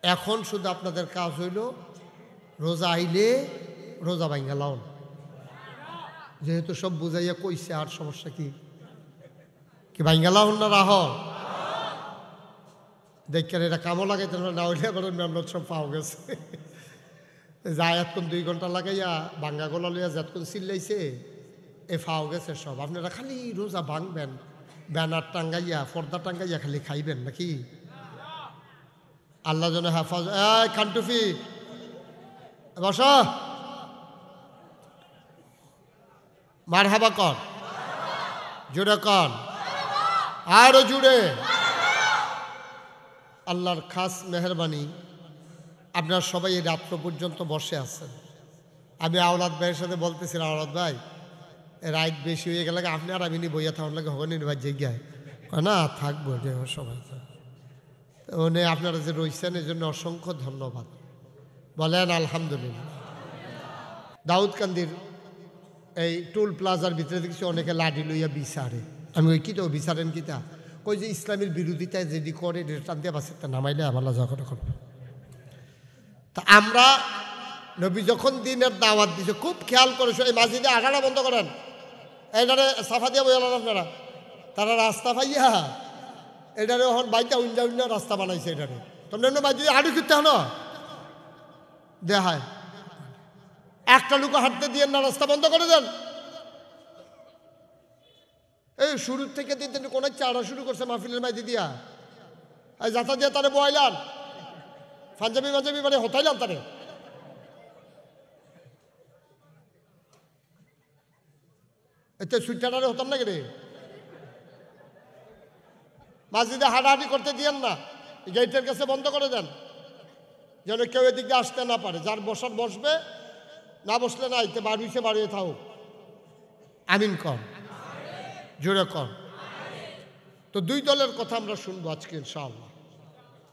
এখন শুধু আপনাদের কাজ হইল রোজা আইলে রোজা ভাঙ্গা লাউন, যেহেতু সব বুঝাইয়া কইছে। আর সমস্যা কি ভাঙ্গা লাউন না রাহ দেখেন, এটা কামও লাগাইতে না হইলে আবার মেহনত সব পাও গেছে। যা এতক্ষণ 2 ঘন্টা লাগাইয়া ভাঙ্গা গলা লইয়া যতক্ষণ চিল্লাইছে এ ফাও গেছে সব। আপনারা খালি রোজা ভাঙবেন, ব্যানার টাঙ্গাইয়া পর্দা টাঙ্গাইয়া খালি খাইবেন নাকি? আল্লাহ যেন হেফাজ। খানটুফি বস, মারহাবা কর, জুড়ে কর, আরো জুড়ে। আল্লাহর খাস মেহরবানি, আপনারা সবাই এই রাত্র পর্যন্ত বসে আছেন। আমি আওলাদ ভাইয়ের সাথে বলতেছিলাম, আওলাদ ভাই রাত বেশি হয়ে গেলে আপনি আর আমি বইয়া থাকুন লাগে হবে নির্বাচ জায়গায় না থাকবো যে সবাই। উনি আপনারা যে রয়েছেন এই জন্য অসংখ্য ধন্যবাদ। বলেন আলহামদুলিল্লাহ। দাউদকান্দির এই টোল প্লাজার ভিতরে দেখছি অনেকে লাঠি লইয়া বিচারে। আমি ওই কিটা বিচারেন কিতা কই যে ইসলামের বিরোধিতায় যেটি করে টান দিয়ে বাসে তা নামাইলে আমার লজা করে করবে। তা আমরা নবী যখন দিনের দাওয়াত দিছে খুব খেয়াল করে এই মাঝিদে আগাটা বন্ধ করেন, এইটারে সাফা দিয়ে বইলাম আপনারা। তারা রাস্তা পাইয়া এটারে এখন বাইটা উঞ্জা উঞ্জা রাস্তা বানাইছে। এটারে তোমরা বাইতে আড়ু করতে হলো দেখায় একটা লোক হাঁটতে দিয়ে না, রাস্তা বন্ধ করে দেন। এই শুরুর থেকে দিন কোন চাড়া শুরু করছে মাহফিলের মাইদি দিয়া যাতা দিয়ে তারে বয়াইলাম পাঞ্জাবি পাঞ্জাবি মানে হতাইলাম তারে। এতে সুইটারে হতাম না রে। মাঝিদে হাঁটাহাঁটি করতে দিয়েন না, গেটের কাছে বন্ধ করে দেন যেন কেউ এদিক দিয়ে আসতে না পারে। যার বসার বসবে, না বসলে না এতে বাড়িছে বাড়িয়ে থাকুক। আমিন কর, জোরে কর। তো 2 দলের কথা আমরা শুনবো আজকে ইনশাআল্লাহ।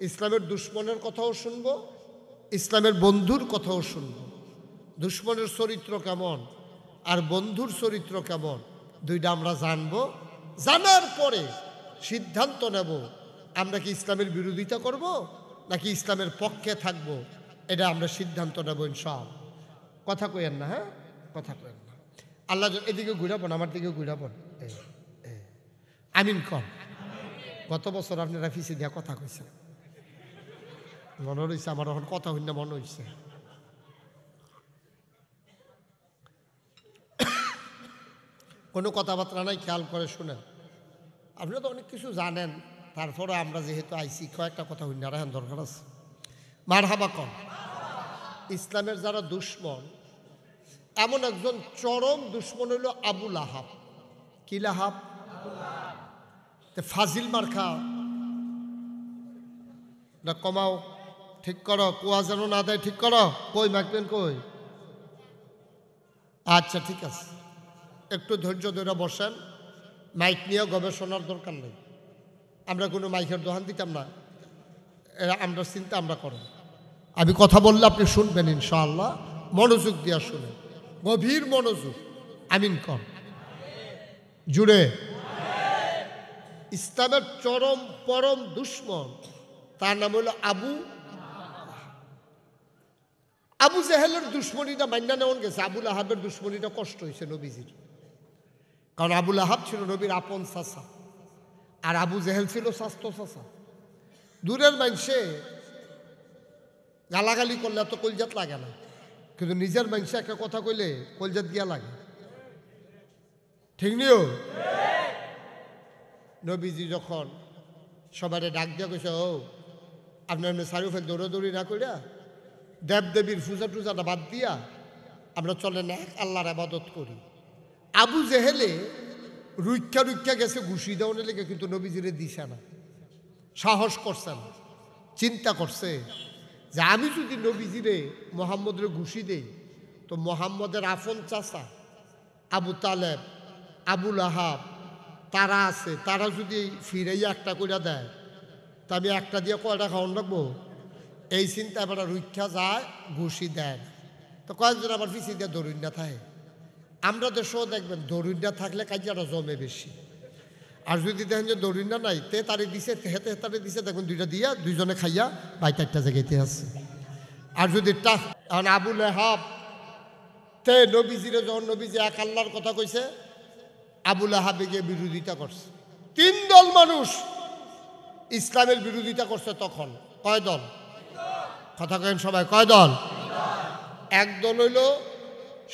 ইসলামের দুশ্মনের কথাও শুনবো, ইসলামের বন্ধুর কথাও শুনবো। দুশ্মনের চরিত্র কেমন আর বন্ধুর চরিত্র কেমন দুইটা আমরা জানবো। জানার পরে সিদ্ধান্ত নেব আমরা কি ইসলামের বিরোধিতা করব নাকি ইসলামের পক্ষে থাকবো। এটা আমরা সিদ্ধান্ত নেব ইনশাআল্লাহ। কথা কইেন না, হ্যাঁ কথা কইেন না। আল্লাহ এদিকে ঘুরাবন, আমার দিকে ঘুরাবন। আমিন কর। গত বছর আপনারা ফিসে দিয়া কথা কইছেন, মনে হয়েছে আমার এখন কথা হইনা মনে হয়েছে। কোনো কথাবার্তা নাই, খেয়াল করে শুনেন। আপনারা তো অনেক কিছু জানেন, তারপরে আমরা যেহেতু আইসি কয়েকটা কথা হইনা রাখেন দরকার আছে। মারহাবা কর। ইসলামের যারা দুশ্মন, এমন একজন চরম দুশ্মন হইল আবু লাহাব। কি লাহাব? ফাজিল মার্খা না কমাও, ঠিক করো, কুয়া যেন না দেয়, ঠিক করো। কই মাখবেন কই? আচ্ছা ঠিক আছে, একটু ধৈর্য ধরে বসেন। মাইক নিয়ে গবেষণার দরকার নেই, আমরা কোনো মাইকের দোকান দিতাম না। আমরা চিন্তা আমরা করেন, আমি কথা বললে আপনি শুনবেন ইনশাআল্লাহ। মনোযোগ দিয়া শুনেন, গভীর মনোযোগ। আমিন কর, জুড়ে। ইসলামের চরম পরম দুশ্মন, তার নাম হলো আবু জেহেলের দুশ্মনীটা মান্না নেওয়ান গেছে। আবুল আহাবের দুশ্মনীটা কষ্ট হয়েছে নবীজির, কারণ আবুল আহাব ছিল নবীর আপন চাচা, আর আবু জেহেল ছিল স্বাস্থ্য চাচা। দূরের মানুষে গালাগালি করলে এত কলজাত লাগে না, কিন্তু নিজের মানুষে একটা কথা কইলে কলজাত গিয়া লাগে। ঠিক নিও। নবীজি যখন সবাই ডাক দিয়া কইছে, ও আপনার চারিফেল দৌড়াদৌড়ি না করিয়া দেবদেবীর পূজা টুজাটা বাদ দিয়া আমরা চলেন এক আল্লাহর ইবাদত করি। আবু জেহেলে রুক্ষা রুক্ষা গেছে ঘুষি দেওয়ার লেগে, কিন্তু নবীজিরে দিছে না, সাহস করছে না। চিন্তা করছে যে আমি যদি নবীজিরে মোহাম্মদের ঘুষি দেই তো মোহাম্মদের আফন চাচা আবু তালেব, আবুল আহাব তারা আছে, তারা যদি ফিরাইয়া একটা করে দেয় তা আমি একটা দিয়ে কয়টা খাওয়ান রাখবো। এই চিন্তা এবার রুক্ষা যায়, ঘুষি দেয়। তো কয়েকজন আবার পিছিয়ে দিয়ে দরুন না থাকে। আমরা দেশেও দেখবেন দরুন না থাকলে কাজিয়াটা জমে বেশি। আর যদি দেখেন যে দরিনা নাই তে তারে দিছে হেতে তারে দিছে দেখুন দুইটা দিয়া দুইজনে খাইয়া বাইতে একটা জায়গাতে আছে। আর যদি আবু লাহাব তে নবীজিরে যখন নবীজি এক আল্লাহর কথা কইছে আবু লাহাবে গিয়ে বিরোধিতা করছে। 3 দল মানুষ ইসলামের বিরোধিতা করছে তখন। কয় দল? কথা কেন সবাই, কয় দল? এক দল হইল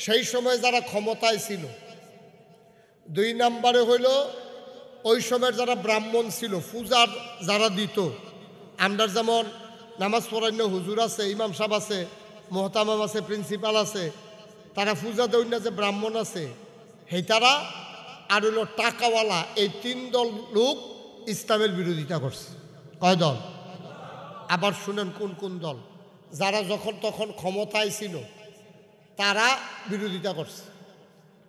সেই সময় যারা ক্ষমতায় ছিল। 2 নম্বরে হইল ওই সময়ের যারা ব্রাহ্মণ ছিল, পূজার যারা দিত। আমরা যেমন নামাজ পড়ান্য হুজুর আছে, ইমাম সাহেব আছে, মোহতামাম আছে, প্রিন্সিপাল আছে, তারা পূজা দেয় না যে ব্রাহ্মণ আছে সেই তারা। আর হইল টাকাওয়ালা। এই 3 দল লোক ইসলামের বিরোধিতা করছে। কয় দল? আবার শুনেন কোন কোন দল। যারা যখন তখন ক্ষমতায় ছিল তারা বিরোধিতা করছে।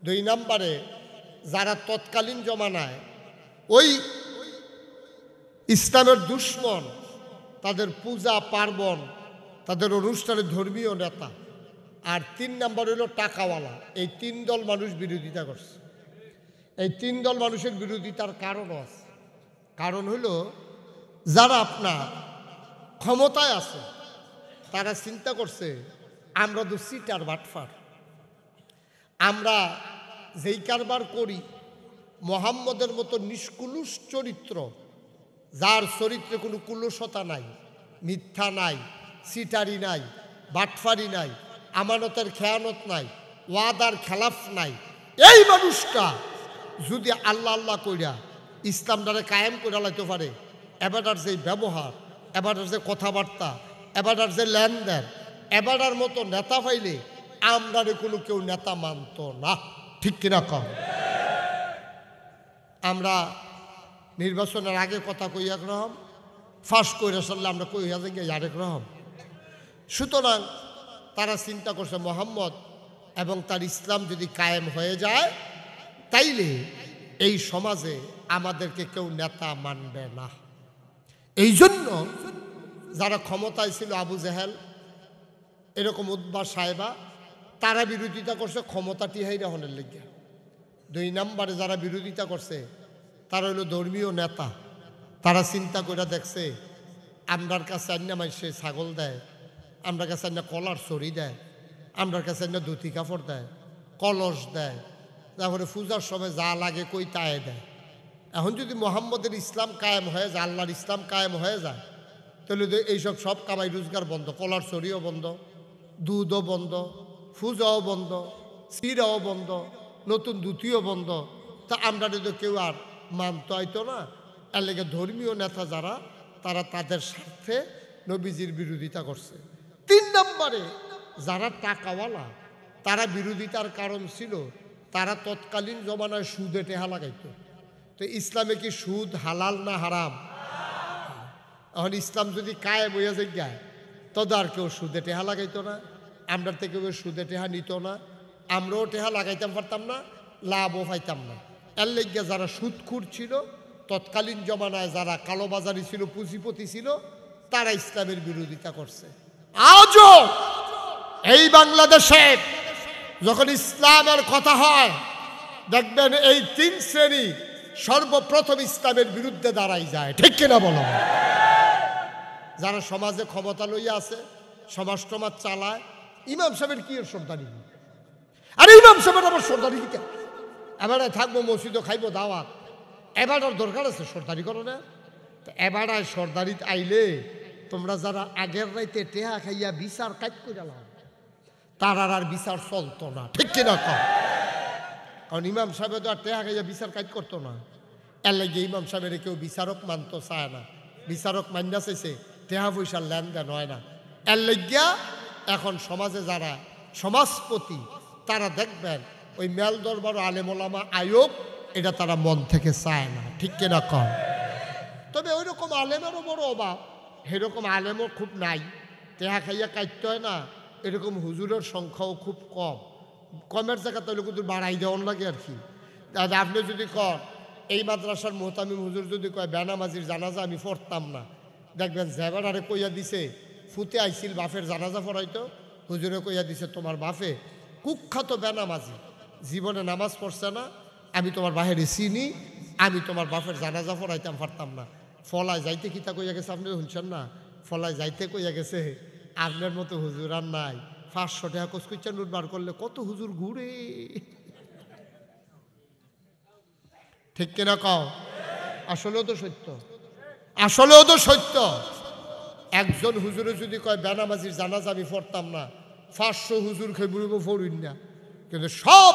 2 নম্বরে যারা তৎকালীন জমানায় ওই ইসলামের দুশ্মন, তাদের পূজা পার্বণ, তাদের অনুষ্ঠানে ধর্মীয় নেতা। আর 3 নম্বর হলো টাকাওয়ালা। এই 3 দল মানুষ বিরোধিতা করছে। এই 3 দল মানুষের বিরোধিতার কারণও আছে। কারণ হলো যারা আপনার ক্ষমতায় আছে তারা চিন্তা করছে আমরা তো সিটার বাটফার, আমরা যেই কারবার করি মোহাম্মদের মতো নিষ্কুলুষ চরিত্র, যার চরিত্রে কোনো কুলুষতা নাই, মিথ্যা নাই, সিটারি নাই, বাটফারি নাই, আমানতের খেয়ানত নাই, ওয়াদার খেলাফ নাই, এই মানুষটা যদি আল্লাহ আল্লাহ কইরা ইসলামটারে কায়েম করে লাইতে পারে, এবারটার যে ব্যবহার, এবারটার যে কথাবার্তা, এবারটার যে লেনদেন, এবারটার মতো নেতা পাইলে আমরারে কোনো কেউ নেতা মানত না। ঠিক কিনা কম? আমরা নির্বাচনের আগে কথা কই একরকম, ফাঁস করে সারলে আমরা কইয়া যাই আরেক রকম। সুতরাং তারা চিন্তা করছে মোহাম্মদ এবং তার ইসলাম যদি কায়েম হয়ে যায় তাইলে এই সমাজে আমাদেরকে কেউ নেতা মানবে না। এই জন্য যারা ক্ষমতায় ছিল আবু জেহেল, এরকম উদ্বা সাহেবা, তারা বিরোধিতা করছে ক্ষমতা টিহাই রাহনের লেগে। 2 নম্বরে যারা বিরোধিতা করছে তারা হলো ধর্মীয় নেতা। তারা চিন্তা করে দেখছে আমরার কাছে আন্না মাইসে ছাগল দেয়, আমরার কাছে আন্না কলার চড়ি দেয়, আমরার কাছে আন্না ধুতি কাপড় দেয়, কলস দেয়, তারপরে পূজার সময় যা লাগে কই তাই দেয়। এখন যদি মোহাম্মদের ইসলাম কায়েম হয়ে যায়, আল্লাহর ইসলাম কায়েম হয়ে যায়, তাহলে তো এইসব সব কামাই রোজগার বন্ধ, কলার চড়িও বন্ধ, দুধও বন্ধ, পূজাও বন্ধ, সিরাও বন্ধ, নতুন ধুতিও বন্ধ। তা আমরা তো কেউ আর মানতে হয়তো না। এর লেগে ধর্মীয় নেতা যারা, তারা তাদের স্বার্থে নবীজির বিরোধিতা করছে। 3 নম্বরে যারা টাকাওয়ালা, তারা বিরোধিতার কারণ ছিল তারা তৎকালীন জমানায় সুদে টেহা লাগাইতো। তো ইসলামে কি সুদ হালাল না হারাম? এখন ইসলাম যদি কায়েম হইয়া যায় তবে আর কেউ সুদে টেহা লাগাইতো না, আমরা থেকে কেউ সুদে টেহা নিত না, আমরাও টেহা লাগাইতাম পারতাম না, লাভও পাইতাম না। এর লেগে যারা সুদখুর ছিল তৎকালীন জমানায়, যারা কালোবাজারি ছিল, পুঁজিপতি ছিল, তারা ইসলামের বিরোধিতা করছে। আজও এই বাংলাদেশে যখন ইসলামের কথা হয় দেখবেন এই 3 শ্রেণী সর্বপ্রথম ইসলামের বিরুদ্ধে দাঁড়াই যায়। ঠিক কিনা বলো? যারা সমাজে ক্ষমতা লইয়া আছে, সমাজ টমাজ চালায়, ইমাম সাহেবের কি এর সর্দারি? আরে ইমাম সাহেবের আবার সর্দারি কি? এবারে থাকবো মসজিদও খাইবো দাওয়াত, এবারটার দরকার আছে সর্দারি করো না? তো এবারায় সর্দারি আইলে তোমরা যারা আগের রাইতে টেহা খাইয়া বিচার কাজ করে লাও, তার আর বিচার চলতো না। ঠিক কিনা কম? কারণ ইমাম সাহেব তো আর টেহা খাইয়া বিচার কাজ করতো না। এর লাগে ইমাম সাহেবের কেউ বিচারক মানতো চায় না। বিচারক মান্যা চাইছে টেহা পয়সার লেনদেন হয় না। এর লাগিয়া এখন সমাজে যারা সমাজপতি, তারা দেখবেন ওই মেল দরবার আলেমোলামা আয়োগ, এটা তারা মন থেকে চায় না। ঠিক কিনা কম? তবে ওই রকম আলেমেরও বড় অভাব, সেরকম আলেমও খুব নাই, টেহা খাইয়া কাটতে হয় না, এরকম হুজুরের সংখ্যাও খুব কম। কমের জায়গা তাহলে কিন্তু বাড়াই দেওয়ার লাগে আর কি। আপনি যদি কন এই মাদ্রাসার মোহতামিম হুজুর যদি কয় বেনামাজির জানাজা আমি পড়তাম না, দেখবেন জেবারারে কইয়া দিছে ফুতে আইছিল বাফের জানাজা পড়াইতো, হুজুরে কইয়া দিছে তোমার বাফে কুখ্যাত বেনামাজি, জীবনে নামাজ পড়ছে না, আমি তোমার বাহিরে চিনি, আমি তোমার বাপের জানাজা পড়াইতাম পারতাম না। ফলায় যাইতে কিতা কইয়া গেছে আপনি শুনছেন না? ফলায় যাইতে কইয়া গেছে আপনার মতো হুজুর আর নাই। 500 টাকা কচকুচ্চা নোট বার করলে কত হুজুর ঘুরে। ঠিক কিনা কও? আসলেও তো সত্য, আসলেও তো সত্য। একজন হুজুরে যদি কয় বেনামাজির জানাজা আমি পড়তাম না, 500 হুজুর খেয়ে পড়ুন না। কিন্তু সব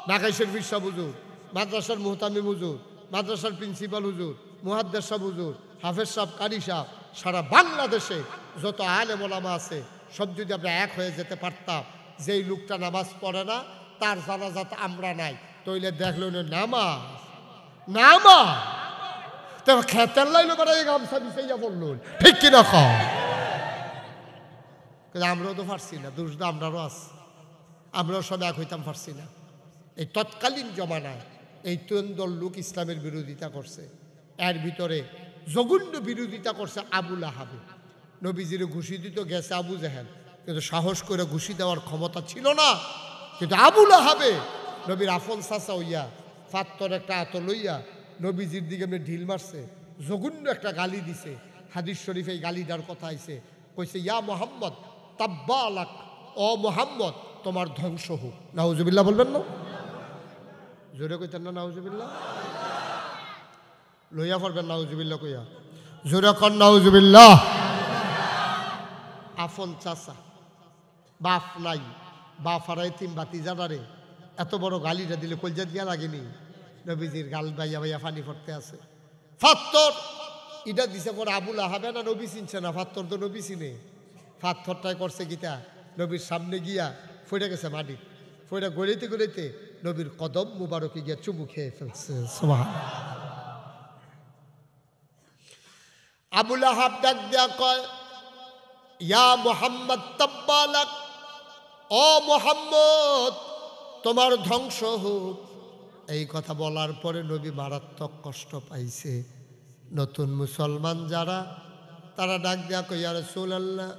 নাকাইশের বিশ্বাস হুজুর, মাদ্রাসার মুহতামিম হুজুর, মাদ্রাসার প্রিন্সিপাল হুজুর, মুহাদ্দিস সাহেব হুজুর, হাফেজ সাহেব, কারি সাহেব, সারা বাংলাদেশে যত আলেম ওলামা আছে সব যদি আমরা এক হয়ে যেতে পারতাম, যেই লোকটা নামাজ পড়ে না তার জানাজাত আমরা নাই, তইলে দেখলো নামাজ নামাজ তো খেতের লাইলো বেড়াই গামছা বিছাইয়া পড়ল। ঠিক কিনা কও? কিন্তু আমরাও তো পারছি না, দোষ তো আমরারও আছে, আমরাও সব এক হইতাম পারছি না। এই তৎকালীন জমানায় এই তিন দল লোক ইসলামের বিরোধিতা করছে। এর ভিতরে জঘন্য বিরোধিতা করছে আবুল আহাবে। নবীজির ঘুষি দিত গেছে আবু জাহেল, কিন্তু সাহস করে ঘুষি দেওয়ার ক্ষমতা ছিল না। কিন্তু আবুল আহাবে নবীর আফন চাচা হইয়া ফাত্তর একটা আত লইয়া নবীজির দিকে এমনি ঢিল মারছে, জঘন্য একটা গালি দিছে। হাদিস শরীফ এই গালিটার কথা আইছে, কইছে ইয়া মোহাম্মদ তাব্বা আলাক, ও মোহাম্মদ তোমার ধ্বংস হোক। নাউজুবিল্লাহ বলবেন না? জোরে কইতেন না নাউজুবিল্লাহ? লইয়া পড়বেন নাউজুবিল্লাহ কইয়া, জোরে কর নাউজুবিল্লাহ। আফন চাচা, বাপ নাই, বাপ হারাই তিন বাতি জানারে এত বড় গালিটা দিলে কলজা দিয়া লাগেনি? নবীজির গাল বাইয়া বাইয়া পানি পড়তে আছে। ফাত্তর এটা দিছে পরে আবুল আহাবে না নবী চিনছে না, ফাত্তর তো নবী চিনে। ফাত্তরটাই করছে গীতা নবীর সামনে গিয়া ফইরা গেছে মাটি, ফইরা গড়াইতে গড়াইতে নবীর কদম মুবারকে গিয়া চুমু খেয়ে ফেলছে। সুবহানাল্লাহ। আবুল আহাব ডাক দিয়া কয় ইয়া মুহাম্মদ তাব্বা লাক, ও মুহাম্মদ তোমার ধ্বংস হোক। এই কথা বলার পরে নবী মারাত্মক কষ্ট পাইছে। নতুন মুসলমান যারা তারা ডাক দেয়া কই ইয়া রাসূলুল্লাহ,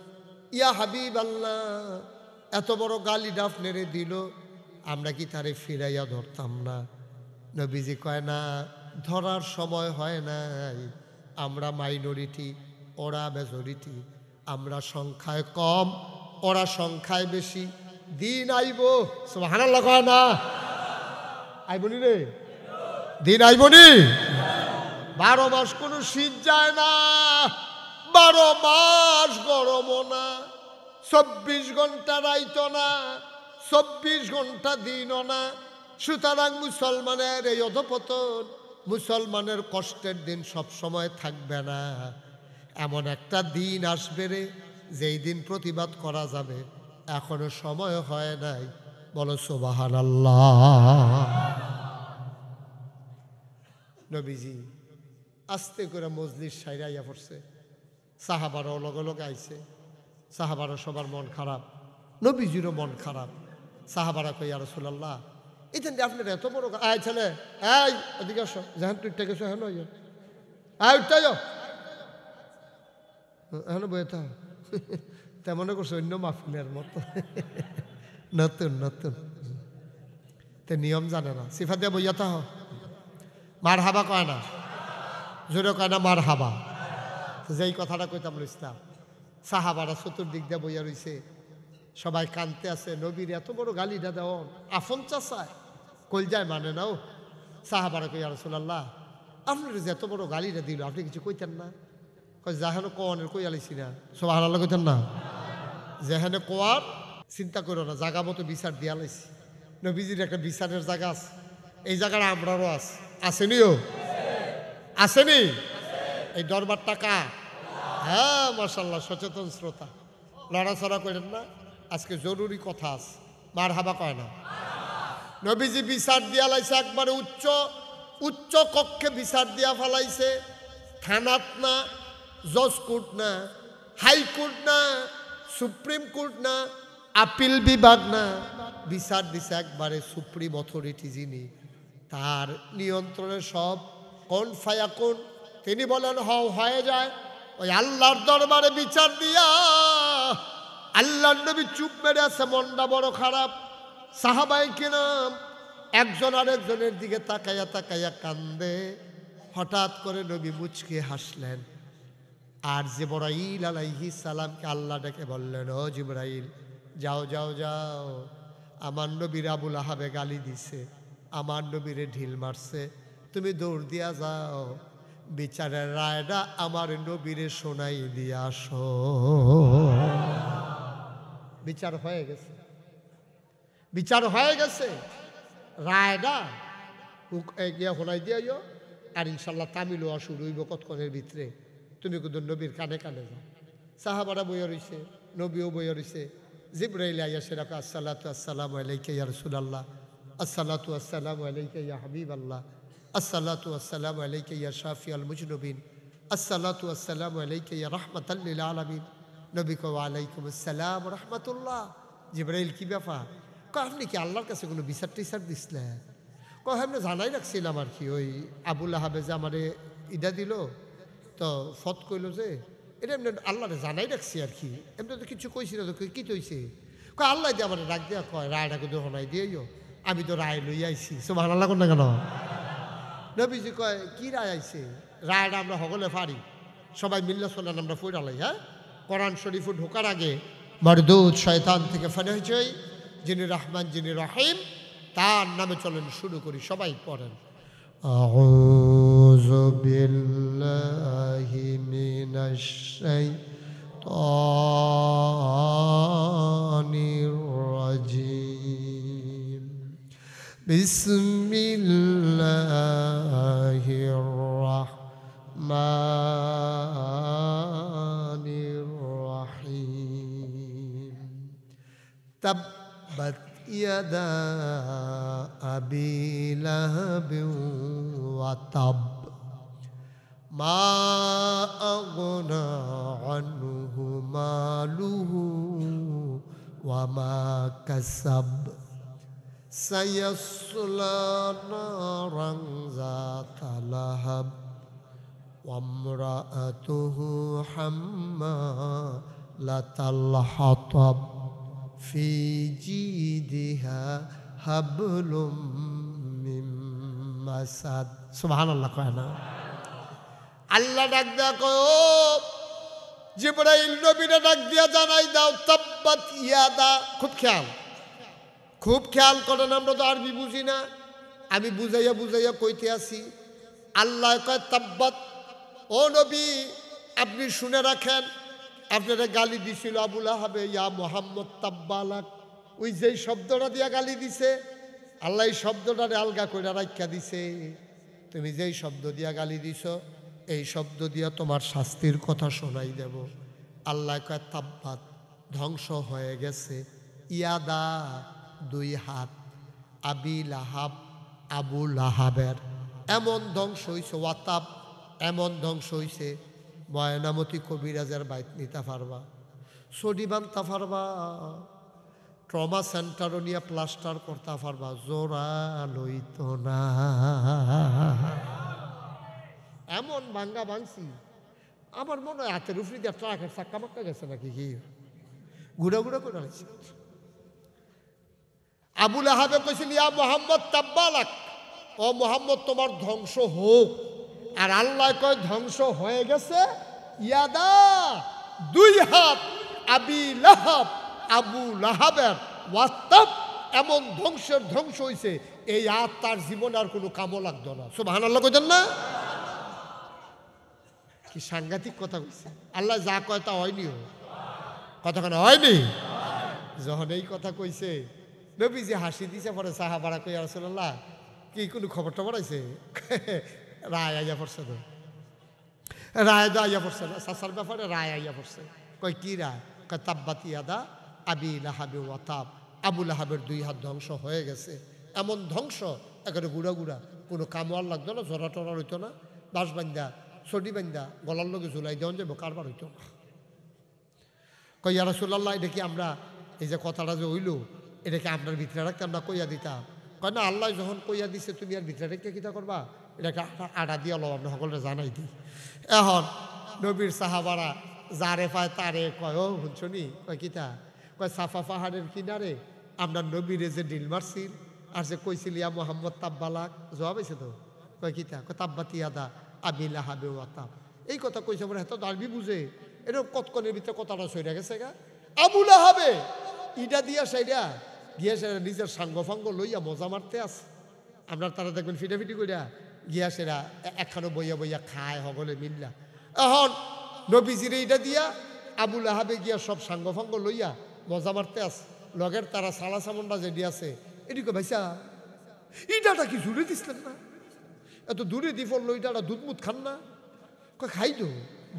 ইয়া হাবিব আল্লাহ, এত বড় গালি ডাফনেরে দিল, আমরা কি তারে ফিরাইয়া ধরতাম না? নবীজি কয় না, ধরার সময় হয় নাই। আমরা মাইনরিটি, ওরা মেজরিটি, আমরা সংখ্যায় কম, ওরা সংখ্যায় বেশি। দিন আইব, সুবহানাল্লাহ কয় না? আইবনি রে, দিন আইবনি। 12 মাস কোনো শীত যায় না, 12 মাস গরমও না, 24 ঘন্টা রাইতো না, 24 ঘন্টা দিনও না। সুতরাং মুসলমানের এই অধপতন, মুসলমানের কষ্টের দিন সব সময় থাকবে না। এমন একটা দিন আসবে রে যেই দিন প্রতিবাদ করা যাবে, এখনো সময় হয় নাই। বলো সুবহানাল্লাহ। নবীজি আস্তে করে মজলিস সাইরাইয়া পড়ছে, সাহাবারও লগে লগে আইছে। সাহাবারও সবার মন খারাপ, নবীজিরও মন খারাপ। সাহাবারা কই ইয়া রাসূলুল্লাহ, এখান দিয়ে আপনার এত বড় আয় ছেলে, এই এদিকে আসো, যেখান তুই গেছো হেন আয় উঠতে যাও, এখন বইয়ে থাক। তা মনে করছো অন্য মাহফিলের মতো, নতুন নতুন তে নিয়ম জানে না, সিফা দিয়ে বইয়া থাক। মার হাবা কয় না, জোরে কয় না মার হাবা। যেই কথাটা কইতাম ইসলাম, সাহাবারা চতুর্দিক দিয়ে বইয়া রইছে, সবাই কানতে আছে। নবীর এত বড় গালিটা দেওয়া আফন চাচায় কলজায় মানে নাও। সাহাবারা কই ইয়া রাসূলুল্লাহ, আপনার যে এত বড় গালিটা দিল, আপনি কিছু কইতেন না? কয় যেহেন কোয়ানের কই আলাইছি না। সুবহানাল্লাহ কইতেন না? যেহেন কোয়ার চিন্তা করো না, জায়গা মতো বিচার দিয়া লাইছি। নবীজির একটা বিচারের জায়গা আছে, এই জায়গাটা আমরারও আছে, আসেনিও আসেনি? এই দরবার টাকা, হ্যাঁ মাশাআল্লাহ, সচেতন শ্রোতা, লড়াচড়া করেন না। আজকে জরুরি কথা আছে, মার হাবা কয় না। নবীজি বিচার দিয়া লাইছে, একবারে উচ্চ উচ্চ কক্ষে বিচার দিয়া ফেলাইছে। থানাত না, জজ কোর্ট না, হাইকোর্ট না, সুপ্রিম কোর্ট না, আপিল বিভাগ না, বিচার দিছে একবারে সুপ্রিম অথরিটি যিনি, তার নিয়ন্ত্রণে সব। কোন ফায়াকুন, তিনি বলেন হও হয়ে যায়। ওই আল্লাহর দরবারে বিচার দিয়া আল্লাহর নবী চুপ মেরে আছে, মনটা বড় খারাপ। সাহাবায়ে কিরাম একজন আরেকজনের দিকে তাকাইয়া তাকাইয়া কান্দে। হঠাৎ করে নবী মুচকি হাসলেন। আর জিবরাইল আলাইহিস সালামকে আল্লাহ ডেকে বললেন, ও জিবরাইল, যাও যাও যাও, আমার নবীর আবুল আহাবে গালি দিছে, আমার নবীরে ঢিল মারছে, তুমি দৌড় দিয়া যাও, বিচারের রায়টা আমার নবীরে শোনাই দিয়া আসো। বিচার হয়ে গেছে, বিচার হয়ে গেছে, রায়টা গিয়া শোনাই দিয়াইও। আর ইনশাল্লাহ তামিল হওয়া শুরু হইব কতক্ষণের ভিতরে। তুমি কিন্তু নবীর কানে কানে যাও। সাহাবারা বইয়া রইছে, নবীও বইয়া রইছে। জিবরাইল আইয়া সেরকম আসসালাতু আসসালামু আলাইকা ইয়া রাসূলুল্লাহ, আসসালাতু আসসালামু আলাইকা ইয়া হাবিবাল্লাহ, আসসালাতু আসসালামু আলাইকা ইয়া শাফিউল মুজনুবিন, আসসালাতু আসসালামু আলাইকা ইয়া রাহমাতাল লিল আলামিন। নবী কও ওয়ালাইকুম আসসালাম ওয়া রাহমাতুল্লাহ। জিবরাইল কি ব্যাপার? কয় আপনি কি আল্লাহর কাছে কোনো বিচার টিচার দিছিলেন? কয় আমি জানাই রাখছিলাম আর কি, ওই আবুল আহাবে যে আমারে ইদা দিল তো ফত কইল যে এটা এমনি আল্লাহরে জানাই রাখছি আর কি, এমনি তো কিছু কইছি না। তো কী তৈছে? কয় আল্লাহ দিয়ে আমার ডাক দেওয়া, কয় রায়টা কিন্তু শোনাই দিয়েও, আমি তো রায় লই আইছি। সুবহানাল্লাহ কোন না কেন? নবীজি কয় কি রায় আইছে? রায়টা আমরা সকলে পারি, সবাই মিল্লা চলেন আমরা ফইরালাই। হ্যাঁ, কোরআন শরীফে ঢোকার আগে মরদুদ শয়তান থেকে ফেলে হয়েছে, যিনি রহমান যিনি রহিম, তার নামে চলেন শুরু করি। সবাই পড়েন আউযু বিল্লাহি মিনাশ শাইতানির রাজিম। বিসমিল্লাহির রাহমানির রাহিম। তাব্বাত ইয়াদা আবি লাহাবিন ওয়া তাব, মা আগনা আনহু মালুহু ওয়া মা কাসাব, সায়াসলা নারান যাতা লাহাব, ওয়া ইমরাআতুহু হাম্মালাতাল হাতাব, ফি জিদিহা হাবলুম মিন মাসাদ। সুবহানাল্লাহ কয় না? আল্লাহ ডাক দেয়া কয়, ও জিবরাইল নবীরে ডাক দিয়া জানাই দাও তাব্বাত ইয়াদা। খুব খেয়াল, খুব খেয়াল করেন, আমরা তো আরবি বুঝি না, আমি বুঝাইয়া বুঝাইয়া কইতে আসি। আল্লাহ কয় তাব্বাত, ও নবী আপনি শুনে রাখেন, আপনারা গালি দিছিল আবুল আহাবে, ইয়া মুহাম্মদ তাব্বালাক, ওই যেই শব্দটা দিয়া গালি দিছে, আল্লাহ এই শব্দটারে আলগা করে রাখা দিছে। তুমি যেই শব্দ দিয়া গালি দিছ, এই শব্দ দিয়া তোমার শাস্তির কথা শোনাই দেব। আল্লাহ কয় তাব্বাত, ধ্বংস হয়ে গেছে, ইয়াদা দুই হাত, আবি লাহাব আবু লাহাবের এমন ধ্বংস হইছে, ওয়াতাব এমন ধ্বংস হইছে, ময়নামতি কবিরাজের বাইত নিতে পারবা, সডি বানতে পারবা, ট্রমা সেন্টারও নিয়ে প্লাস্টার করতে পারবা, জোড়া লইত না। এমন ভাঙ্গা ভাঙছি, আমার মনে হয় হাতের উফরি দিয়ে ট্রাকের চাক্কা মাক্কা গেছে নাকি, কি ঘুরা ঘুরা করে আনছি। আবুল আহাবে কইছিল ইয়া মুহাম্মদ তাব্বালাক, ও মুহাম্মদ তোমার ধ্বংস হোক। আর আল্লাহ কয় ধ্বংস হয়ে গেছে, ইয়াদা দুই হাত, আবি লাহাব আবু লাহাবের, ওয়াতাব এমন ধ্বংসের ধ্বংস হইছে, এই হাত তার জীবনে আর কোনো কামও লাগতো না। সুবহানাল্লাহ কইতেন না? কি সাংঘাতিক কথা কইছে। আল্লাহ যা কয় তা হয়নি, কতক্ষণ হয়নি। যখন এই কথা কইছে, নবী যে হাসি দিছে, পরে সাহাবারা কই ইয়া রাসূলুল্লাহ কি কোনো খবর টবর আইছে? রায় আইয়া পড়ছে, তো রায় তো আইয়া পড়ছে না, সাসার ব্যাপারে রায় আইয়া পড়ছে। কয় কি রায়? কয় তাব্বাত ইয়াদা আবি লাহাবি ওয়া তাব, আবু লাহাবের দুই হাত ধ্বংস হয়ে গেছে, এমন ধ্বংস একেবারে গুড়া গুড়া, কোনো কামওয়ার লাগতো না, জরা টরা হইতো না, বাঁশ বান্ধা ছড়ি বান্ধা গলার লগে ঝুলাই দেওয়া যাবো, কারবার হইতো না। কই ইয়া রাসূলুল্লাহ এটা কি আমরা এই যে কথাটা যে হইল, এটাকে আপনার ভিতরে রাখতে আমরা কইয়া দিতাম? কয় না, আল্লাহ যখন কইয়া দিছে তুমি আর ভিতরে রেখে কিতা করবা, এটাকে আড়া দিয়া লো, আমরা সকলে জানাই দিই। এখন নবীর সাহাবারা যারে পায় তারে কয়, ও শুনছনি? কয় কিতা? কয় সাফা পাহাড়ের কিনারে আমরা নবীরে যে ডিল মারছিল, আর যে কইছিলিয়া মোহাম্মদ তাব্বালাক জবাব হয়েছে তো কয় কিতা কয় তাব্বাতি আদা আবি লাহাবে ওয়াতাব এই কথা কইছে বলে এত আরবি বুঝে এরকম কতক্ষণের ভিতরে কথাটা সইরা গেছে গা আবু লাহাবে ইটা দিয়া সাইডা গিয়া সেরা নিজের সাঙ্গ ফাঙ্গ লইয়া মজা মারতে আছে আপনার তারা দেখবেন ফিটাফিটি কইরা গিয়া সেরা একখানো বইয়া বইয়া খায় হগলে মিল্লা এখন নবীজিরে ইটা দিয়া আবু লাহাবে গিয়া সব সাঙ্গ ফাঙ্গ লইয়া মজা মারতে আছে লগের তারা সালা সামন্ডা যেটি আছে এদিকে ভাইসা ইটাটা কি জুড়ে দিচ্ছেন না এত দূরে দি ফল ইটাটা দুধ মুধ খান না কয় খাই তো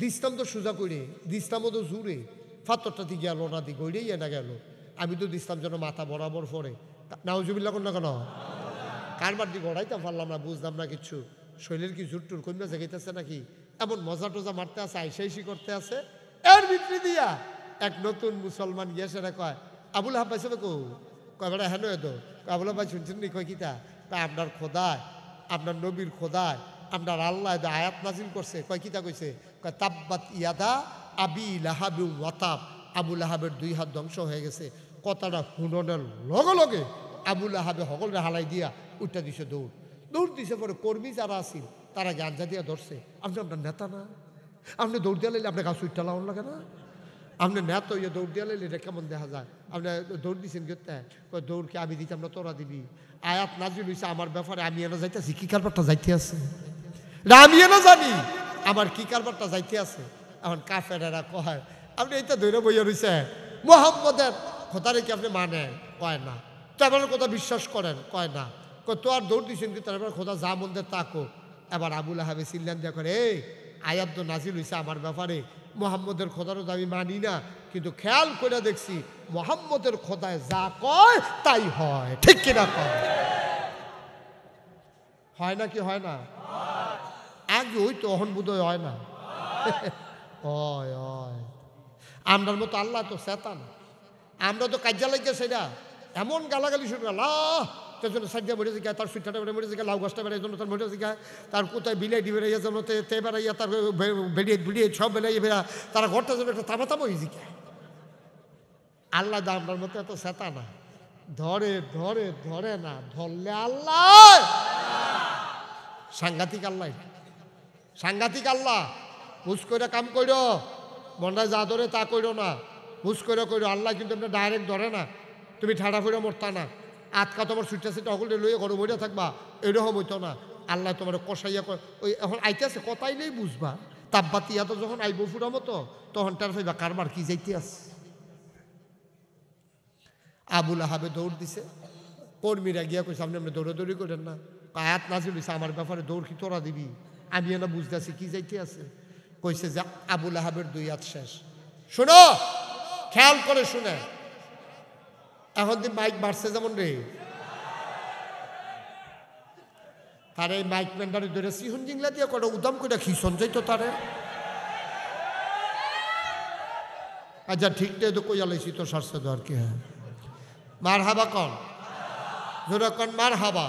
দিস্তাম তো সোজা করে দিস্তামও তো জুড়ে ফাতরটা দি গেল না দি গইরেই না গেল আমি তো দিস্তাম যেন মাথা বরাবর পরে নাউজুবিল্লাহ কোন না কেন কারবার দি গড়াইতাম পারলাম না বুঝলাম না কিচ্ছু শৈলের কি জুট টুর কন্যা জাগাইতেছে নাকি এমন মজা টজা মারতে আছে আইসাইসি করতে আছে এর ভিতরে দিয়া এক নতুন মুসলমান গিয়ে সেটা কয় আবুল হাব পাইছে কো কয় বেড়া হেন এতো আবুল হাব ভাই শুনছেন নি কয় কিতা কয় আপনার খোদায় আপনার নবীর খোদায় আপনার আল্লাহ আয়াত নাজিল করছে কয় কিতা কইছে কয় তাব্বাত ইয়াদা আবি লাহাবি ওয়াতাব আবু লাহাবের 2 হাত ধ্বংস হয়ে গেছে কথাটা শুননের লগে লগে আবু লাহাবে সকলরে হালাই দিয়া উঠটা দিছে দৌড় দিছে পরে কর্মী যারা আছিল তারা গাঞ্জা দিয়া ধরছে আপনি আপনার নেতা না আপনি দৌড় দিয়া লাইলে আপনার গাছ উঠটা লাউন লাগে না আপনি নেতা ইয়ে দৌড় দিয়া লাইলে এটা কেমন দেখা যায় আপনি দৌড় দিচ্ছেন কেতে দৌড়কে আমি দিতাম না তোরা দিবি আয়াত নাজিল হইছে আমার ব্যাপারে আমি এনে যাইতেছি কি কারবারটা যাইতে আছে আমি এনে জানি আমার কি কারবারটা যাইতে আছে এখন কাফেরেরা কয় আপনি এইটা ধরে বইয়া রইছে মোহাম্মদের কথারে কি আপনি মানে কয় না তেমন কথা বিশ্বাস করেন কয় না তো আর দৌড় দিচ্ছেন কিন্তু তারপর খোদা যা মন্দের তাকো এবার আবুল আহাবে সিল্লান দিয়া করে এই আয়াত তো নাজিল হইছে আমার ব্যাপারে মোহাম্মদের খোদারও তো আমি মানি না কিন্তু খেয়াল করে দেখছি মোহাম্মদের খোদায় যা কয় তাই হয় ঠিক কিনা কয় হয় না কি হয় না আগে ওই তো অহন বোধহয় হয় না হয় আমরার মতো আল্লাহ তো শয়তান আমরা তো কাজা লাগে সেটা এমন গালাগালি শুরু আল্লাহ তার জন্য সাইডে বেড়ে জিগায় তার সুইটাটা বেড়ে জিগায় লাউ গাছটা বেড়ে জন্য তার বেড়ে জিগায় তার কোথায় বিলাই ডি বেড়াইয়া যেন তে বেড়াইয়া তার বেড়িয়ে সব বেড়াইয়া বেড়া তারা ঘরটা যেন একটা তামাতামো হয়ে জিগায় আল্লাহ দা আপনার মতো এত সেতা না ধরে না ধরলে আল্লাহ সাংঘাতিক আল্লাহ বুঝ করে কাম কইর মনটা যা ধরে তা কইর না বুঝ করে কইর আল্লাহ কিন্তু আপনার ডাইরেক্ট ধরে না তুমি ঠাড়া ফিরে মরতা না আটকা তোমার সুইটা সেটা সকলে লইয়া ঘরে বইটা থাকবা এরকম হইতো না আল্লাহ তোমার কষাইয়া ওই এখন আইতেছে কথাইলেই বুঝবা তাব্বাতি এত যখন আইব ফুরা মতো তখন তার ফাইবা কারবার কি যাইতে আছে আবুল আহাবে দৌড় দিছে কর্মীরা গিয়া কইছে আপনি আমরা দৌড়াদৌড়ি করেন না আয়াত নাজিল হইছে আমার ব্যাপারে দৌড় কি তোরা দিবি আমি এনে বুঝতেছি কি যাইতে আছে কইছে যে আবুল আহাবের 2 হাত শেষ শোনো খেয়াল করে শুনে এখন দিন মাইক বাড়ছে যেমন রে তার এই মাইক ম্যান্ডারে ধরে সিহন জিংলা দিয়ে কটা উদাম করে খিসন যাইতো তারে আচ্ছা ঠিকটাই তো কইয়া লাইছি তো সারছে তো আর কি হ্যাঁ মার হাবা কন জোরে কন মার হাবা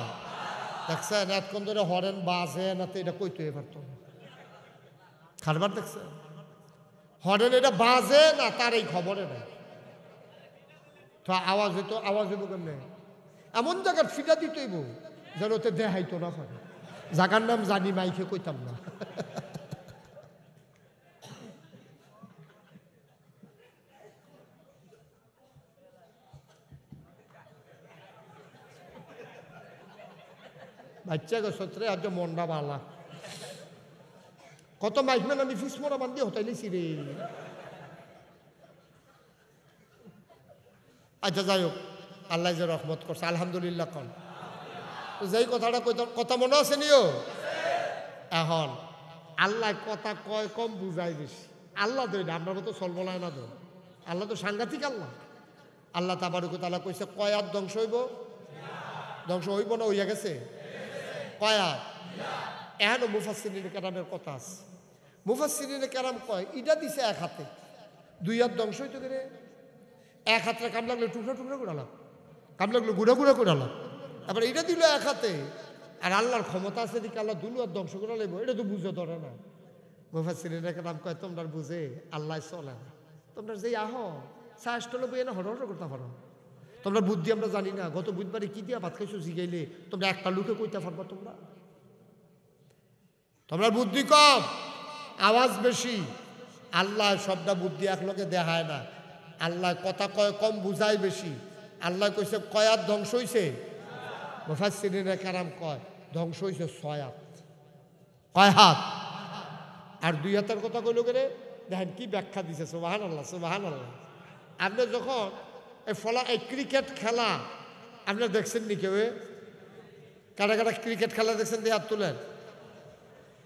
দেখছেন এতক্ষণ ধরে হরেন বাজে না তো এটা কইতে পারতো খারবার দেখছেন হরেন এটা বাজে না তার এই খবরে নাই তো আওয়াজ হইব কেমনে এমন জায়গার ফিটা দিতেইব যেন ওতে দেখাইতো না পারে জায়গার নাম জানি মাইকে কইতাম না বাচ্চা গছরে আজ মন্ডা বালা কত মাইকম্যান আমি ফিস মোড়া বান্ধি হতাইলেছি রে আচ্ছা যাই হোক আল্লাহ যে রহমত করছে আলহামদুলিল্লাহ কন যেই কথাটা কথা মনে আছে নিও এখন আল্লাহ কথা কয় কম বুঝাই বেশি আল্লাহ তো এটা আপনার মতো চলবলায় না তো আল্লাহ তো সাংঘাতিক আল্লাহ তাবারক তাআলা কইছে কয়াত ধ্বংস হইব না হইয়া গেছে কয়াত এখনো মুফাসসিরিনে কেরামের কথা আছে মুফাসসিরিনে কেরাম কয় ইটা দিছে এক হাতে 2 হাত ধ্বংস হইতে গেলে এক হাতে কাম লাগলে টুকরা করে কাম লাগলো গুঁড়া করে এবার এটা দিল এক হাতে আর আল্লাহর ক্ষমতা আছে দিকে আল্লাহ 2 হাত ধ্বংস করে লাগবো এটা তো বুঝে ধরে না মুফাসসিরিনে কেরাম কয় তোমরা বুঝে আল্লাহ চলে না তোমরা যে আহ সাহসটা বই না হড় করতে পারো তোমরা বুদ্ধি আমরা জানি না, গত বুধবারে কি দিয়া ভাত খাইছো জিগাইলে তোমরা একটা লোকে কইতে পারবা? তোমরা বুদ্ধি কম, আওয়াজ বেশি। আল্লাহ সবটা বুদ্ধি এক লোকে দেখায় না। আল্লাহ কথা কয় কম, বুঝায় বেশি। আল্লাহ কইছে কয়াত ধ্বংস হইছে, মুফাসসিরিনে কেরাম কয় ধ্বংস হইছে 6 হাত। কয় হাত? আর 2 হাতের কথা কইল করে দেখেন কি ব্যাখ্যা দিছে। সুবহানাল্লাহ, সুবহানাল্লাহ। আপনি যখন এই ক্রিকেট খেলা আপনি দেখছেন নি? কেউ কারা কারা ক্রিকেট খেলা দেখছেন? দিয়ে হাত তুলেন,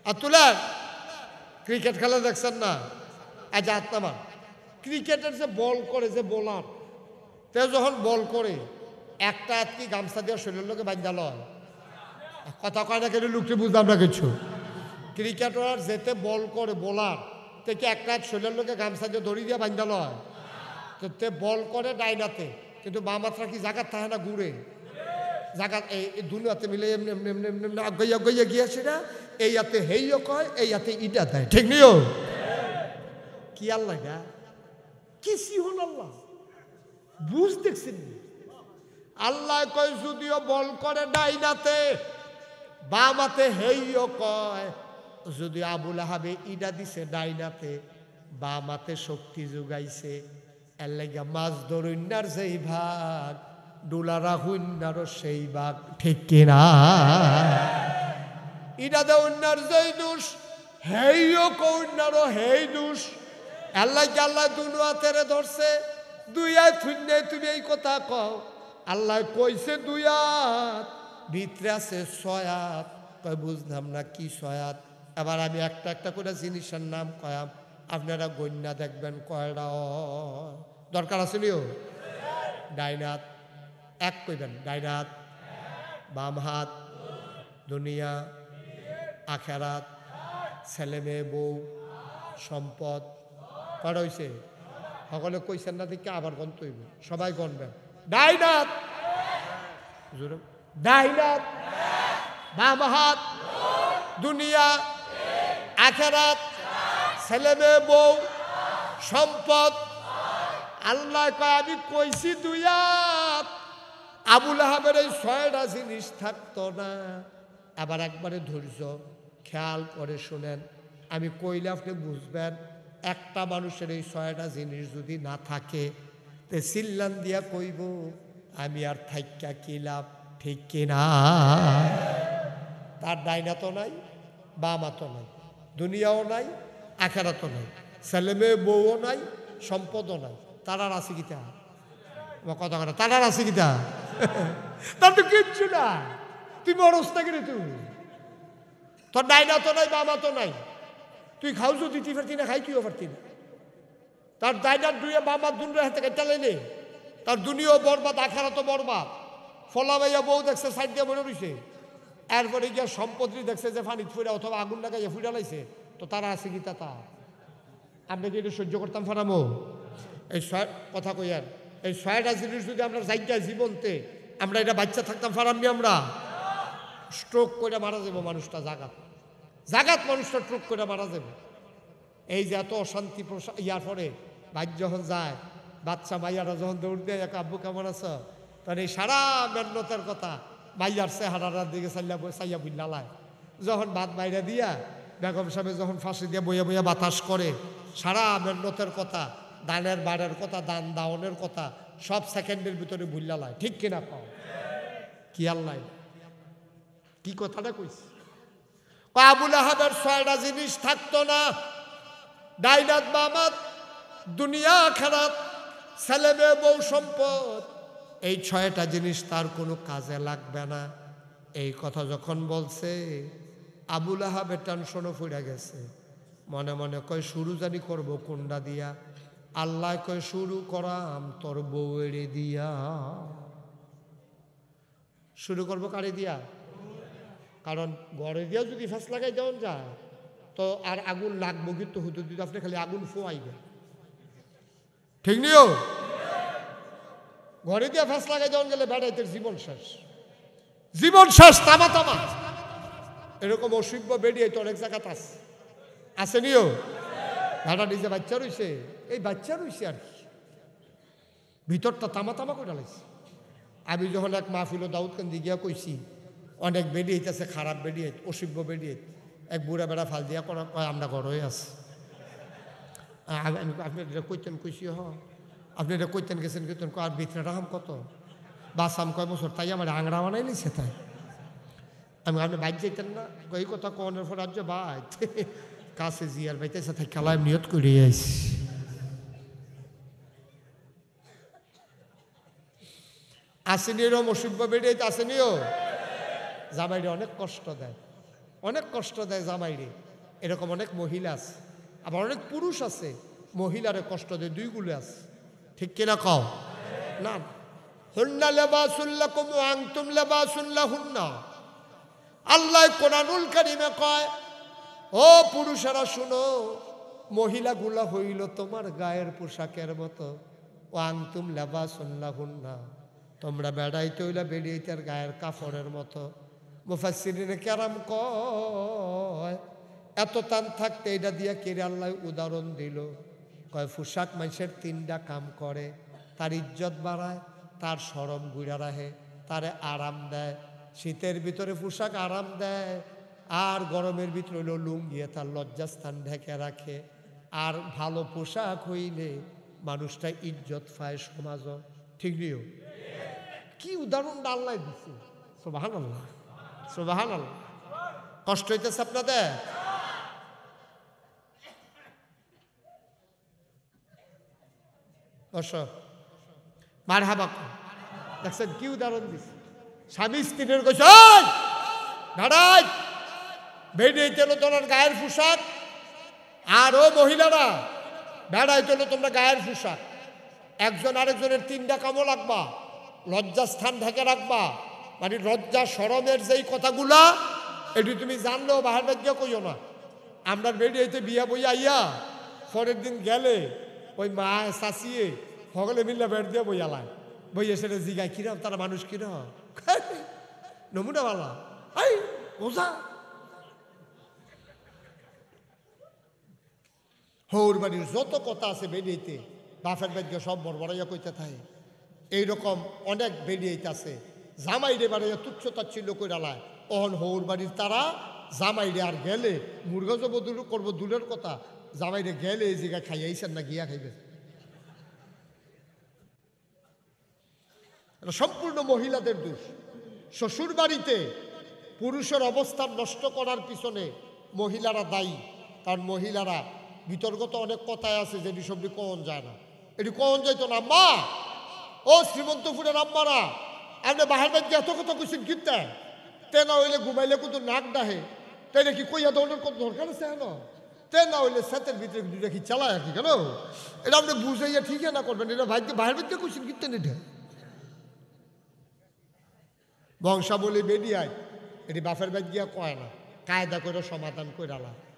হাত তুলেন। ক্রিকেট খেলা দেখছেন না? আচ্ছা, হাত নামান। ক্রিকেটের যে বল করে, যে বোলার, তে যখন বল করে একটা হাত কি গামছা দিয়ে শরীরের লোকে বান্ধা লয়? কথা কয় না কেন? লোকটি বুঝলাম না কিছু। ক্রিকেটার যেতে বল করে বোলার, তে কি একটা হাত শরীরের লোকে গামছা দিয়ে দড়ি দিয়ে বান্ধা লয়? তো তে বল করে ডাইনাতে, কিন্তু বাম হাতটা কি জায়গার থাকে না, ঘুরে জায়গা। এই দুনিয়াতে মিলে এমনি এমনি এমনি এমনি এমনি আগাইয়া আগাইয়া গিয়েছে না। এই হাতে হেইও কয়, এই হাতে ইটা দেয়। ঠিক নিও কি আল্লাহ না? কি সিহন আল্লাহ, বুঝ দেখছেন? আল্লাহ কয় যদিও বল করে ডাইনাতে, বাম হাতে হেইও কয়। যদি আবুল আহাবে ইডা দিছে ডাইনাতে, বাম হাতে শক্তি যোগাইছে। এর লাগা মাছ ধরুন্নার যেই ভাগ, ডোলারা হুন্নারও সেই ভাগ। ঠিক কিনা? ইডা দেউন্নার যেই দোষ, হেইও কউন্নারও হেই দোষ। আল্লাহ আল্লাহ দুনো হাতেরে ধরছে, 2 হাত শূন্যে। তুমি এই কথা কও, আল্লাহ কইছে 2 হাত, ভিতরে আছে 6 হাত। কয় বুঝলাম না কি 6 হাত? আবার আমি একটা একটা করে জিনিসের নাম কয়াম, আপনারা গণ্যা দেখবেন কয়টা দরকার আছে নিও। ডাইন হাত 1 কইবেন, ডাইন হাত। বাম হাত দুনিয়া, আখেরাত, ছেলে মেয়ে, বউ, সম্পদ। কয়টা হইছে? সকলে কইছেন না দেখে আবার গন্ত হইব, সবাই গণবেন। ডাইন হাত, ডাইন হাত। বাম হাত দুনিয়া, আখেরাত, ছেলে মেয়ে, বউ, সম্পদ। আল্লাহ কয় আমি কইছি 2 হাত। আবুল আহাবের এই 6টা জিনিস থাকতো না। আবার একবারে ধৈর্য খেয়াল করে শুনেন, আমি কইলে আপনি বুঝবেন। একটা মানুষের এই 6টা জিনিস যদি না থাকে, তে চিল্লান দিয়া কইব আমি আর থাইক্কা কি লাভ? ঠিক কিনা? তার ডাইন হাতও নাই, বাম হাতও নাই, দুনিয়াও নাই, আখেরাতও নাই, ছেলে মেয়ে বউও নাই, সম্পদও নাই। তার আর আছে কিতা? কথা কথা, তার আর আছে কিতা? তার তো কিচ্ছু না। তুই বড়স না কিনে, তুই তোর ডাইন হাতও নাই, বাম হাতও নাই। তুই খাও যদি তুই পারতি না, খাই তুইও পারতি না। তার ডাইন হাত দুইয়া, বাম হাত দুনিয়ার হাতে কেটে লেনে, তার দুনিয়াও বরবাদ, আখেরাতও বরবাদ। ফলা ভাইয়া বউ দেখছে সাইড দিয়ে বলে রইছে, এরপরে গিয়া সম্পত্তি দেখছে যে ফানিত ফুরা অথবা আগুন লাগাইয়া ফুরা লাইছে। তো তারা আছে কি? তা আপনি কি এটা সহ্য করতাম ফারামো? এই কথা কইয়ার এই 6টা জিনিস যদি আমরা জায়গায় জীবনতে আমরা এটা বাচ্চা থাকতাম ফারামনি, আমরা স্ট্রোক করে মারা যাবো মানুষটা। জাগাত মানুষটা স্ট্রোক করে মারা যাবে। এই যে এত অশান্তি ইয়ার পরে ভাই যখন যায়, বাচ্চা মাইয়ারা যখন দৌড় দেয়, এক আব্বু কেমন আছো, তখন এই সারা মেহনতের কথা মাইয়ার চেহারার দিকে চাইয়া বুঝলা লায়। যখন ভাত বাইরে দিয়া বেগম সাহেব যখন ফাঁসি দিয়ে বইয়া বইয়া বাতাস করে, সারা মেহনতের কথা, দানের বাড়ের কথা, দান দাওনের কথা সব সেকেন্ডের ভিতরে ভুল্লা লায়। ঠিক কিনা পাও? কি আল্লাহ কি কথাটা কইছে? আবুল আহাবের 6টা জিনিস থাকতো না, ডাইন হাত, বাম হাত, দুনিয়া, আখেরাত, ছেলে মেয়ে, বউ, সম্পদ। এই 6টা জিনিস তার কোনো কাজে লাগবে না। এই কথা যখন বলছে, আবুল আহাবের টেনশনও ফুরে গেছে। মনে মনে কয় শুরু জানি করবো কোনটা দিয়া? আল্লাহ কয় শুরু করাম তোর বউয়েরে দিয়া। শুরু করবো কারে দিয়া? কারণ ঘরে দিয়া যদি ফ্যাস লাগাই দেওয়া যায় তো আর আগুন লাগবো, কিন্তু হুদুর দিতে আপনি খালি আগুন ফোয়াইবে। ঠিক নিও? ঘরে দিয়া ফ্যাস লাগাই দেওয়া গেলে বেড়াইতের জীবন শেষ, জীবন শেষ, তামা তামা। এরকম অসভ্য বেরিয়ে তো অনেক জায়গাতে আছে নিও। ভাড়া নিজে বাচ্চা রয়েছে, এই বাচ্চা রয়েছে আর কি, ভিতরটা তামা তামা করে লাগছে। আমি যখন এক মাহফিল দাউদকান্দি গিয়া কইছি অনেক বেডি হইতেছে, খারাপ বেডি হইত, অসভ্য বেডি হইত, এক বুড়া বেড়া ফাল দিয়া করা কয় আমরা ঘরই আছি। আপনি এটা কইতেন, কইছি হ আপনি এটা কইতেন গেছেন কইতেন, আর ভিতরে রাহাম কত বাসাম কয় বছর, তাই আমার আংরা বানাই নিছে তাই। আমি আপনি বাইক যাইতেন না, এই কথা কনের পর রাজ্য বাই কাছে জিয়ার বাইতেছে তাই খেলায় নিয়ত করে আইছি। আসেনি এরম অসভ্য বেড়ে আসেনিও, জামাইরে অনেক কষ্ট দেয়, অনেক কষ্ট দেয় জামাইরে। এরকম অনেক মহিলা আছে, আবার অনেক পুরুষ আছে মহিলারে কষ্ট দেয়, দুইগুলো আছে, ঠিক কিনা কও না? হুন্না লিবাসুল্লাকুম ওয়া আনতুম লিবাসুল লাহুন্না। আল্লাহ কোরআনুল কারীমে কয়, ও পুরুষেরা শুনো, মহিলাগুলা হইল তোমার গায়ের পোশাকের মতো, ওয়া আনতুম লিবাসুল লাহুন্না, তোমরা বেড়াইতে হইলা বেড়াইতে গায়ের কাপড়ের মতো। মুফাসসিরিনে কেরাম কয় এত টান থাকতে এটা দিয়া কেড়ে আল্লাহ উদাহরণ দিল, কয় পোশাক মানুষের তিনটা কাম করে, তার ইজ্জত বাড়ায়, তার শরম গুড়া রাখে, তারে আরাম দেয়। শীতের ভিতরে পোশাক আরাম দেয়, আর গরমের ভিতরে হইল লুঙ্গিয়ে তার লজ্জাস্থান ঢেকে রাখে। আর ভালো পোশাক হইলে মানুষটা ইজ্জত পায় সমাজ, ঠিক নিও। কি উদাহরণটা আল্লাহ দিচ্ছে, সুবহানাল্লাহ সুবহানাল্লাহ। কষ্ট হইতেছে আপনাদের? মারহাবা, দেখছেন কি উদাহরণ দিচ্ছে। স্বামী স্ত্রীর কইছে দাঁড়াই বেড়াইতে হলো তোমার গায়ের পোশাক, আর ও মহিলারা বেড়াইতে হলো তোমরা গায়ের পোশাক। একজন আরেকজনের তিনটা কামও লাগবা, লজ্জাস্থান ঢেকে রাখবা, মানে লজ্জা শরমের যেই কথাগুলা এটি তুমি জানলেও বাহার বাজ্যা কইও না। আমরা বেড়াইতে বিয়া বইয়া আইয়া পরের দিন গেলে ওই মা চাচিয়ে সকলে মিল্লা বেড় দিয়ে বইয়ালায়, বইয়ে সেটা জিগায় কিরম তারা মানুষ কিরম নমুনাওয়ালা ওঝা হৌর বাড়ির যত কথা আছে বেরিয়েতে বাফের বাদ্য সব বড়বড়াইয়া কইতে থাকে। এইরকম অনেক বেরিয়েতে আছে, জামাইরে বাড়াইয়া তুচ্ছ তাচ্ছিল্য করে আলায়। অহন হৌর বাড়ির তারা জামাইরে আর গেলে মুরগা জব করবো দূরের কথা, জামাইরে গেলে এই জায়গায় খাইয়াইছেন না গিয়া খাইবে। সম্পূর্ণ মহিলাদের দোষ। শ্বশুর বাড়িতে পুরুষের অবস্থান নষ্ট করার পিছনে মহিলারা দায়ী, কারণ মহিলারা বিতর্কত অনেক কথায় আছে যেটি সবটি কন যায় না, এটি কন যাইতো না। মা ও শ্রীমন্তপুরের আম্মারা, আপনি বাহার বাড়িতে এত কথা কইছেন কিনতে, তে না হইলে ঘুমাইলে কিন্তু নাক ডাহে, তাই নাকি কইয়া দৌড়ের কত দরকার আছে হেন, তে না হইলে সাথের ভিতরে দুটা কি চালায় আর কি, কেন এটা আপনি বুঝাইয়া ঠিকই না করবেন। এটা ভাইকে বাহার বাড়িতে কইছেন কিনতেন, এটা বংশাবলী বেরিয়ায় এটি বাপের বাড়ি গিয়া কয় না, কায়দা করে সমাধান করে আলা।